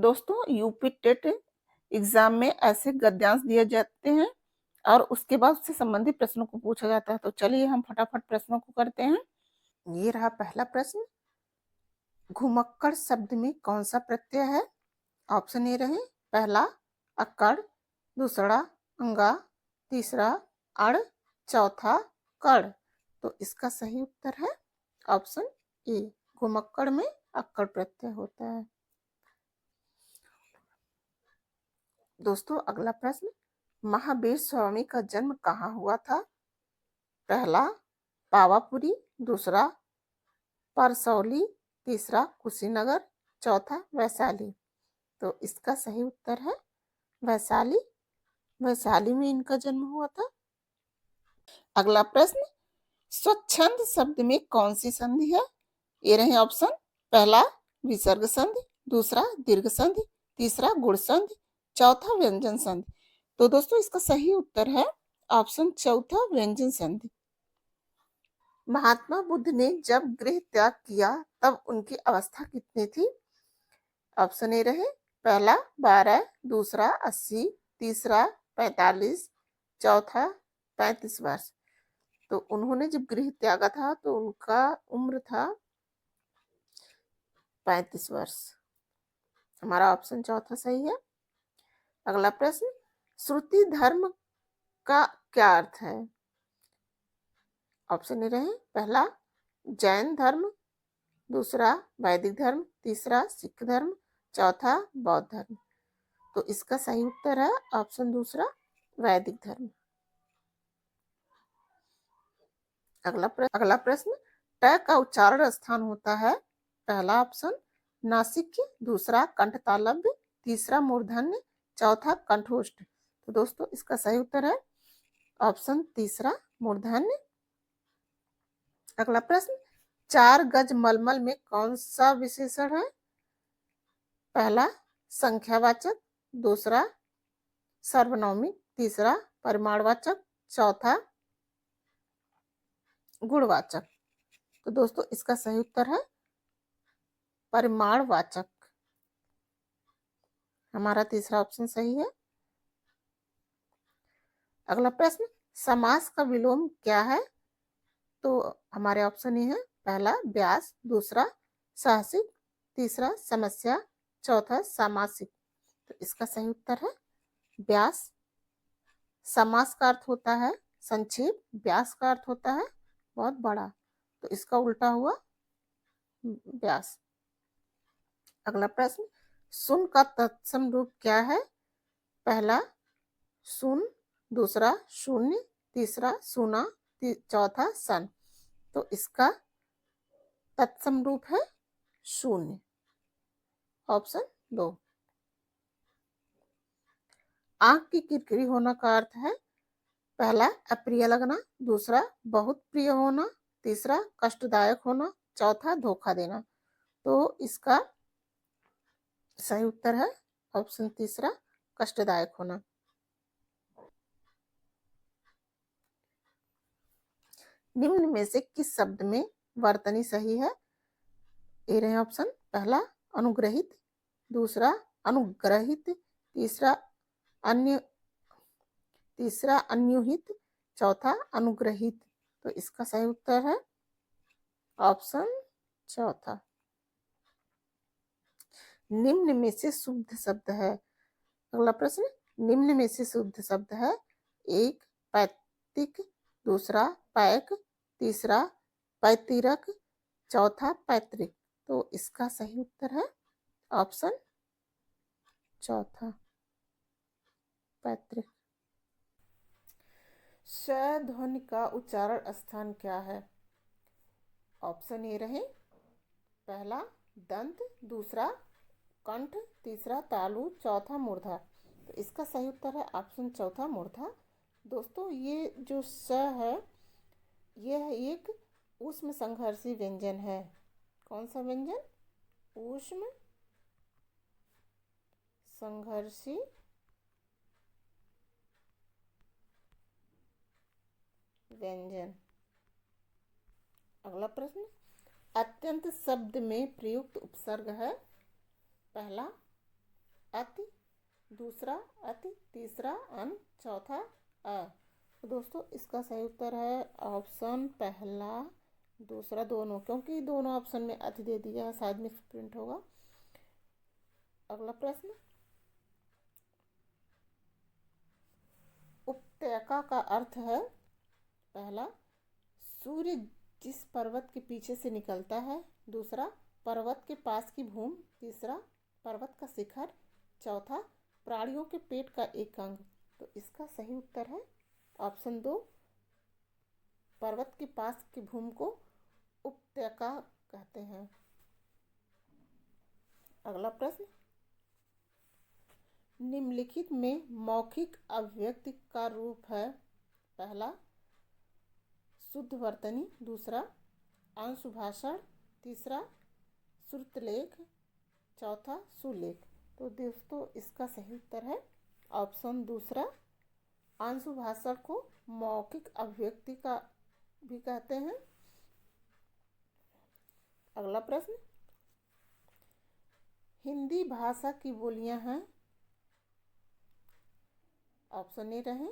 दोस्तों UP TET exam में ऐसे गद्यांश दिए जाते हैं और उसके बाद उससे संबंधित प्रश्नों को पूछा जाता है। तो चलिए हम फटाफट प्रश्नों को करते हैं। ये रहा पहला प्रश्न। घुमक्कड़ शब्द में कौन सा प्रत्यय है? ऑप्शन ए रहे पहला अक्कड़, दूसरा अंगा, तीसरा अड़, चौथा कड़। तो इसका सही उत्तर है ऑप्शन ए। घुमक्कड़ में अक्कड़ प्रत्यय होता है। दोस्तों अगला प्रश्न। महावीर स्वामी का जन्म कहाँ हुआ था? पहला पावापुरी, दूसरा परसौली, तीसरा कुशीनगर, चौथा वैशाली। तो इसका सही उत्तर है वैशाली। वैशाली में इनका जन्म हुआ था। अगला प्रश्न। स्वच्छंद शब्द में कौन सी संधि है? ये रहे ऑप्शन। पहला विसर्ग संधि, दूसरा दीर्घ संधि, तीसरा गुण संधि, चौथा व्यंजन संधि। तो दोस्तों इसका सही उत्तर है ऑप्शन चौथा व्यंजन संधि। महात्मा बुद्ध ने जब गृह त्याग किया तब उनकी अवस्था कितनी थी? ऑप्शन ए रहे पहला 12, दूसरा 80, तीसरा 45, चौथा 35 वर्ष। तो उन्होंने जब गृह त्यागा था तो उनका उम्र था 35 वर्ष। हमारा ऑप्शन चौथा सही है। अगला प्रश्न। श्रुति धर्म का क्या अर्थ है? ऑप्शन ए रहे पहला जैन धर्म, दूसरा वैदिक धर्म, तीसरा सिख धर्म, चौथा बौद्ध धर्म। तो इसका सही उत्तर है ऑप्शन दूसरा वैदिक धर्म। अगला प्रश्न। ट का उच्चारण स्थान होता है? पहला ऑप्शन नासिक, दूसरा कंठतालव्य, तीसरा मूर्धन्य, चौथा कंठोष्ठ। तो दोस्तों इसका सही उत्तर है ऑप्शन तीसरा मूर्धन्य। अगला प्रश्न। 4 गज मलमल में कौन सा विशेषण है? पहला संख्यावाचक, दूसरा सर्वनामिक, तीसरा परिमाणवाचक, चौथा गुणवाचक। तो दोस्तों इसका सही उत्तर है परिमाणवाचक। हमारा तीसरा ऑप्शन सही है। अगला प्रश्न। समास का विलोम क्या है? तो हमारे ऑप्शन ये है पहला व्यास, दूसरा साहसिक, तीसरा समस्या, चौथा सामासिक। तो इसका सही उत्तर है व्यास। समास का अर्थ होता है संक्षेप, व्यास का अर्थ होता है बहुत बड़ा। तो इसका उल्टा हुआ व्यास। अगला प्रश्न। सुन का तत्सम रूप क्या है? पहला सुन, दूसरा शून्य, तीसरा सुना, चौथा सन। तो इसका तत्सम रूप है शून्य, ऑप्शन 2। आंख की किरकिरी होना का अर्थ है पहला अप्रिय लगना, दूसरा बहुत प्रिय होना, तीसरा कष्टदायक होना, चौथा धोखा देना। तो इसका सही उत्तर है ऑप्शन तीसरा कष्टदायक होना। निम्न में से किस शब्द में वर्तनी सही है? ए रहे ऑप्शन। पहला अनुग्रहित, दूसरा अनुग्रहित, तीसरा अन्य, तीसरा अन्युहित, चौथा अनुग्रहित। तो इसका सही उत्तर है ऑप्शन चौथा। निम्न में से शुद्ध शब्द है? अगला प्रश्न। निम्न में से शुद्ध शब्द है एक पैतृक, दूसरा पैक, तीसरा पैतृक, चौथा पैतृक। तो इसका सही उत्तर है ऑप्शन चौथा पैतृक। श ध्वनि का उच्चारण स्थान क्या है? ऑप्शन ए रहे पहला दंत, दूसरा कंठ, तीसरा तालु, चौथा मूर्धा। तो इसका सही उत्तर है ऑप्शन चौथा मूर्धा। दोस्तों ये जो स है यह एक ऊष्म संघर्षी व्यंजन है। कौन सा व्यंजन? ऊष्म संघर्षी व्यंजन। अगला प्रश्न। अत्यंत शब्द में प्रयुक्त उपसर्ग है? पहला अति, दूसरा अति, तीसरा अन, चौथा अ। तो दोस्तों इसका सही उत्तर है ऑप्शन पहला, दूसरा दोनों, क्योंकि दोनों ऑप्शन में अति दे दिया है, शायद मिक्स प्रिंट होगा। अगला प्रश्न, उपत्यका का अर्थ है पहला सूर्य जिस पर्वत के पीछे से निकलता है, दूसरा पर्वत के पास की भूमि, तीसरा पर्वत का शिखर, चौथा प्राणियों के पेट का एक अंग। तो इसका सही उत्तर है ऑप्शन 2, पर्वत के पास की भूमि को उपत्यका कहते हैं। अगला प्रश्न, निम्नलिखित में मौखिक अभिव्यक्ति का रूप है पहला शुद्ध वर्तनी, दूसरा अंशुभाषण, तीसरा श्रुतलेख, चौथा सुलेख। तो दोस्तों इसका सही उत्तर है ऑप्शन दूसरा, अंशुभाषण को मौखिक अभिव्यक्ति का भी कहते हैं। अगला प्रश्न, हिंदी भाषा की बोलियां हैं, ऑप्शन ए रहे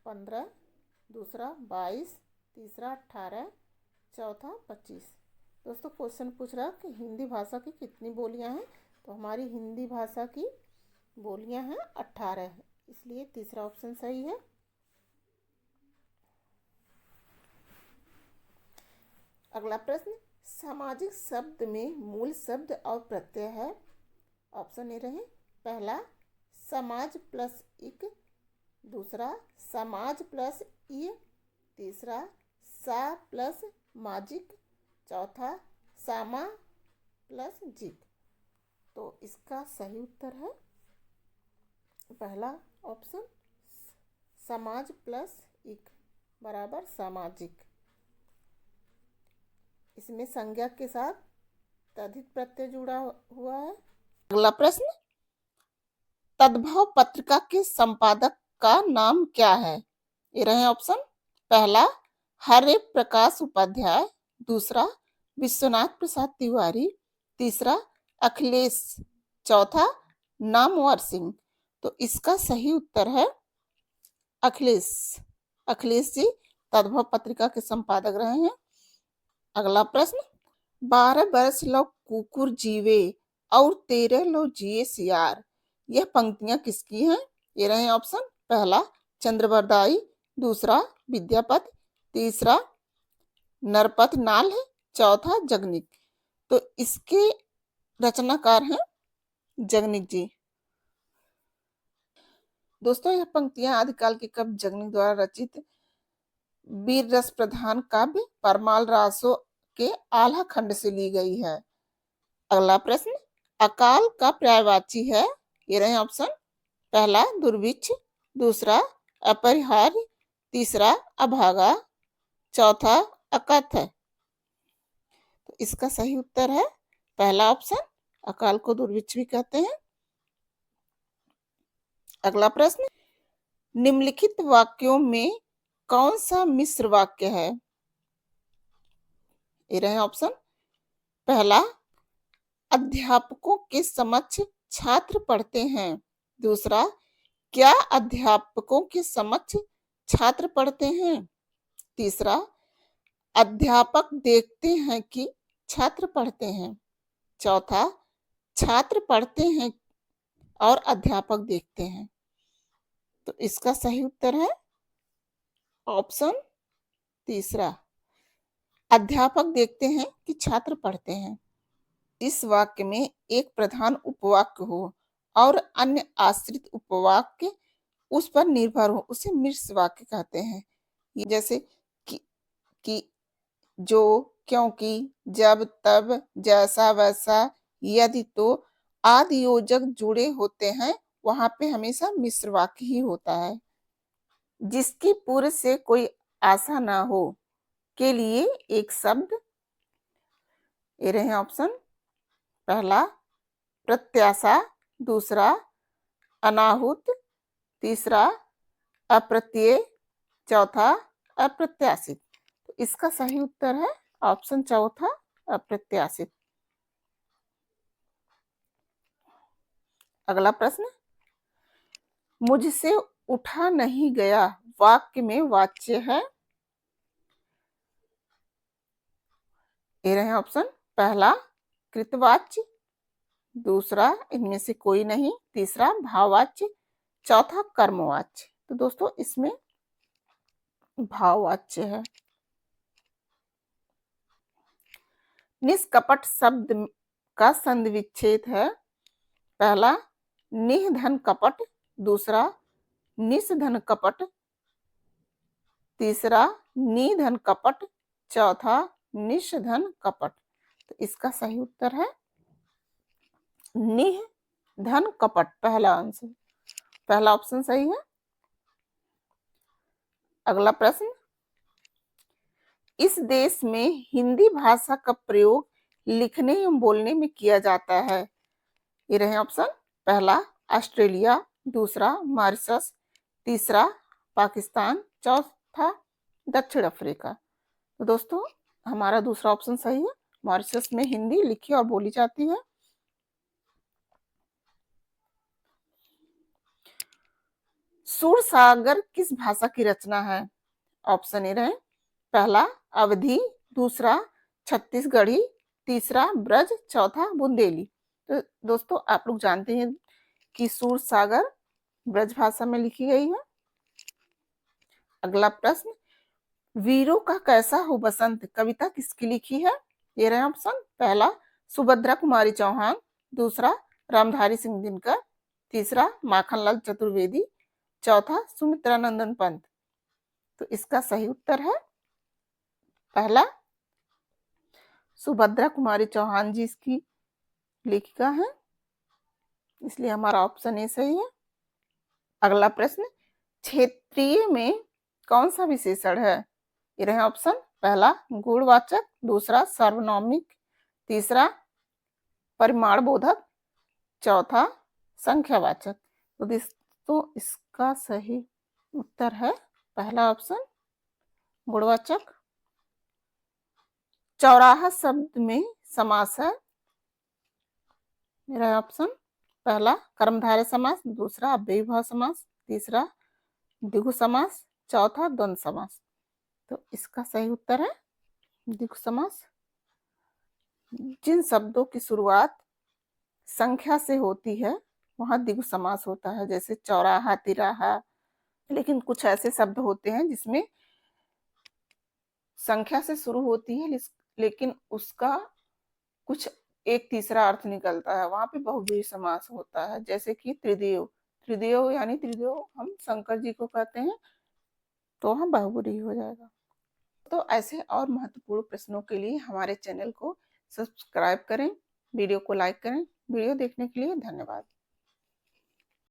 15, दूसरा 22, तीसरा 18, चौथा 25। दोस्तों क्वेश्चन पूछ रहा है कि हिंदी भाषा की कितनी बोलियां हैं, तो हमारी हिंदी भाषा की बोलियां हैं 18, इसलिए तीसरा ऑप्शन सही है। अगला प्रश्न, सामाजिक शब्द में मूल शब्द और प्रत्यय है, ऑप्शन ए रहे पहला समाज प्लस इक, दूसरा समाज प्लस इ, तीसरा सा प्लस माजिक, चौथा सामा प्लस जिक। तो इसका सही उत्तर है पहला ऑप्शन, समाज प्लस इक बराबर सामाजिक। इसमें संज्ञा के साथ तद्धित प्रत्यय जुड़ा हुआ है। अगला प्रश्न, तद्भव पत्रिका के संपादक का नाम क्या है? ये रहे ऑप्शन, पहला हरे प्रकाश उपाध्याय, दूसरा विश्वनाथ प्रसाद तिवारी, तीसरा अखिलेश, चौथा नामवर सिंह। तो इसका सही उत्तर है अखिलेश। अखिलेश जी तद्भव पत्रिका के संपादक रहे हैं। अगला प्रश्न, 12 बरस लो कुकुर जीवे और 13 लो जिए सियार, यह पंक्तियां किसकी हैं? ये रहे ऑप्शन, पहला चंद्रबरदाई, दूसरा विद्यापति, तीसरा नरपत नाल है, चौथा जगनिक। तो इसके रचनाकार हैं जगनिक जी। दोस्तों यह पंक्तियां आदिकाल के कवि जगनिक द्वारा रचित वीर रस प्रधान काव्य परमाल रासो के आल्हा खंड से ली गई है। अगला प्रश्न, अकाल का पर्यायवाची है? ये रहे ऑप्शन, पहला दुर्भिक्ष, दूसरा अपरिहार्य, तीसरा अभागा, चौथा अकथ। तो इसका सही उत्तर है पहला ऑप्शन, अकाल को दुर्भिक्ष भी कहते हैं। अगला प्रश्न, निम्नलिखित वाक्यों में कौन सा मिश्र वाक्य है? ये रहे ऑप्शन, पहला अध्यापकों के समक्ष छात्र पढ़ते हैं, दूसरा क्या अध्यापकों के समक्ष छात्र पढ़ते हैं, तीसरा अध्यापक देखते हैं कि छात्र पढ़ते हैं, चौथा छात्र पढ़ते हैं और अध्यापक देखते हैं। तो इसका सही उत्तर है ऑप्शन तीसरा, अध्यापक देखते हैं कि छात्र पढ़ते हैं। इस वाक्य में एक प्रधान उपवाक्य हो और अन्य आश्रित उपवाक्य उस पर निर्भर हो, उसे मिश्र वाक्य कहते हैं। जैसे कि जो, क्योंकि, जब, तब, जैसा, वैसा, यदि, तो आदि योजक जुड़े होते हैं वहां पे हमेशा मिश्र वाक्य ही होता है। जिसकी पूर्व से कोई आशा ना हो के लिए एक शब्द, ये रहे ऑप्शन, पहला प्रत्याशा, दूसरा अनाहुत, तीसरा अप्रत्यय, चौथा अप्रत्याशित। तो इसका सही उत्तर है ऑप्शन चौथा अप्रत्याशित। अगला प्रश्न, मुझसे उठा नहीं गया वाक्य में वाच्य है। ये रहे ऑप्शन, पहला कृतवाच्य, दूसरा इनमें से कोई नहीं, तीसरा भाववाच्य, चौथा कर्मवाच्य। तो दोस्तों इसमें भाववाच्य है। निष्कपट शब्द का संधि विच्छेद है। पहला निधन कपट, दूसरा निषधन कपट, तीसरा निधन कपट, चौथा निषधन कपट। तो इसका सही उत्तर है निधन कपट, पहला आंसर, पहला ऑप्शन सही है। अगला प्रश्न, इस देश में हिंदी भाषा का प्रयोग लिखने एवं बोलने में किया जाता है। ये रहे ऑप्शन, पहला ऑस्ट्रेलिया, दूसरा मॉरिशस, तीसरा पाकिस्तान, चौथा दक्षिण अफ्रीका। तो दोस्तों हमारा दूसरा ऑप्शन सही है, मॉरिशस में हिंदी लिखी और बोली जाती है। सूरसागर किस भाषा की रचना है? ऑप्शन ए रहे, पहला अवधी, दूसरा छत्तीसगढ़ी, तीसरा ब्रज, चौथा बुंदेली। तो दोस्तों आप लोग जानते हैं कि सूरसागर ब्रज भाषा में लिखी गई है। अगला प्रश्न, वीरों का कैसा हो बसंत कविता किसकी लिखी है? ये रहे ऑप्शन, पहला सुभद्रा कुमारी चौहान, दूसरा रामधारी सिंह दिनकर, तीसरा माखनलाल चतुर्वेदी, चौथा सुमित्रा नंदन पंत। तो इसका सही उत्तर है पहला सुभद्रा कुमारी चौहान जी इसकी लेखिका है, इसलिए हमारा ऑप्शन ए सही है। अगला प्रश्न, क्षेत्रीय में कौन सा विशेषण है? ये रहे ऑप्शन, पहला गुणवाचक, दूसरा सार्वनामिक, तीसरा परिमाण बोधक, चौथा संख्यावाचक। तो दोस्तों इसका सही उत्तर है पहला ऑप्शन गुणवाचक। चौराहा शब्द में समास है। मेरा ऑप्शन, पहला कर्मधारय समास, दूसरा अव्ययीभाव समास, तीसरा द्विगु समास, चौथा द्वंद्व समास। तो इसका सही उत्तर है द्विगु समास। जिन शब्दों की शुरुआत संख्या से होती है वहां द्विगु समास होता है, जैसे चौराहा, तिराहा। लेकिन कुछ ऐसे शब्द होते हैं जिसमें संख्या से शुरू होती है लेकिन उसका कुछ एक तीसरा अर्थ निकलता है, वहां पे बहुव्रीहि समास होता है, जैसे कि त्रिदेव। त्रिदेव यानी त्रिदेव हम शंकर जी को कहते हैं, तो हम बहुव्रीहि हो जाएगा। तो ऐसे और महत्वपूर्ण प्रश्नों के लिए हमारे चैनल को सब्सक्राइब करें, वीडियो को लाइक करें। वीडियो देखने के लिए धन्यवाद।